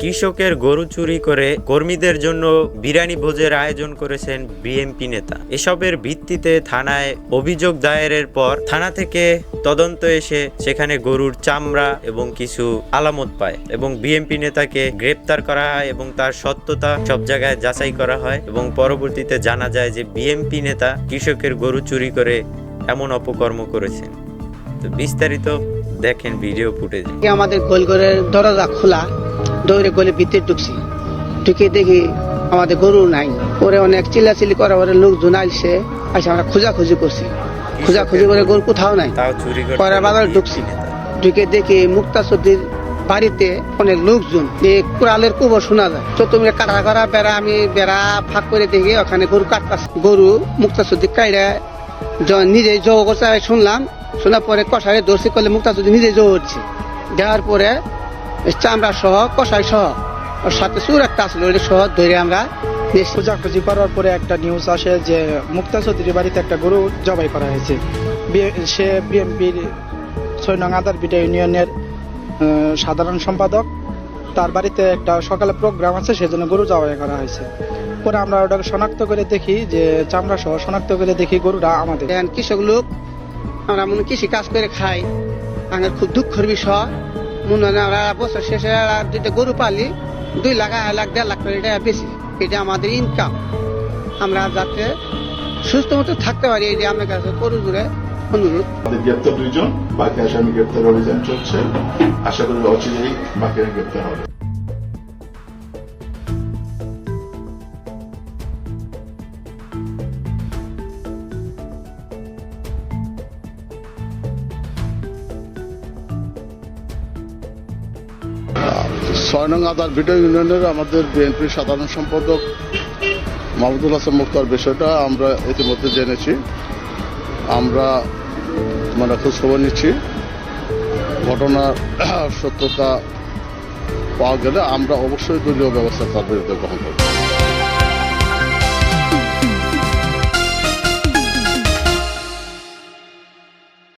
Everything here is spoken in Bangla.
কৃষকের গরু চুরি করে কর্মীদের জন্য বিরিয়ানি ভোজের আয়োজন করেছেন বিএনপি নেতা। এসবের ভিত্তিতে থানায় অভিযোগ দায়েরের পর থানা থেকে তদন্ত এসে সেখানে গরুর চামড়া এবং কিছু আলামত পায় এবং বিএনপি নেতাকে গ্রেপ্তার করা হয় এবং তার সত্যতা সব জায়গায় যাচাই করা হয় এবং পরবর্তীতে জানা যায় যে বিএনপি নেতা কৃষকের গরু চুরি করে এমন অপকর্ম করেছেন। তো বিস্তারিত দেখেন ভিডিও ফুটেজে। আমাদের গোলঘরের দরজা খোলা, দৌড়ে গলে ভিতরে ঢুকছি, ঢুকে দেখি আমাদের গরু নাই। পরে অনেক চিল্লাচিল্লি করা পরে লোকজন আইসে আমরা খোঁজাখুঁজি করছি, খোঁজাখুঁজি করে গরু কোথাও নাই। পরে বাজারে ঢুকছি, ঢুকে দেখি মুক্তা চৌধুরীর বাড়িতে অনেক লোকজন, কুড়ালের কুবর শোনা যায়। তো তুমি কাটা করা বেড়া, আমি বেড়া ফাঁক করে দেখি ওখানে গরু কাটতাছে। গরু মুক্তা চৌধুরী কাইরা নিজে জো করছে শুনলাম। শোনার পরে কষাই দর্শি করলে মুক্তা চৌধুরী নিজে জো হচ্ছে। দেওয়ার পরে চামড়া সহ কষাই সহ ওর সাথে চুর একটা আসলো, ওই সহ ধরে আমরা খোঁজাখুঁজি করার পরে একটা নিউজ আসে যে মুক্তা চৌধুরীর বাড়িতে একটা গরু জবাই করা হয়েছে। সে বিএনপির ৬ নং আদারবিটা ইউনিয়নের সাধারণ সম্পাদক। তার বাড়িতে একটা সকালে প্রোগ্রাম আছে, সেজন্য গরু জবাই করা হয়েছে। পরে আমরা ওটাকে শনাক্ত করে দেখি যে চামড়া সহ শনাক্ত করে দেখি গরুটা আমাদের। কৃষক লোক, আমরা মনে কৃষি কাজ করে খাই, আমার খুব দুঃখের বিষয়। মনে হয় আমরা বছর শেষে দুইটা গরু পালি, 2 লাখ 1.5 লাখ 1.5 লাখ করে টাকা বেশি। এটা আমাদের ইনকাম, আমরা যাতে সুস্থ মতো থাকতে পারি, এই যে আমার কাছে গরু জুড়ে অনুরোধ। গ্রেপ্তার 2 জন, বাকি আসামি গ্রেপ্তার অভিযান চলছে। আশা করি অচিরেই বাকিরা গ্রেপ্তার হবে। ছয় নং আদারবিটা ইউনিয়নের আমাদের বিএনপির সাধারণ সম্পাদক মাহমুদুল হাসান মুক্তার বিষয়টা আমরা ইতিমধ্যে জেনেছি। আমরা খোঁজখবর নিচ্ছি। ঘটনার সত্যতা পাওয়া গেলে আমরা অবশ্যই দলীয় ব্যবস্থা তার বিরুদ্ধে গ্রহণ করব।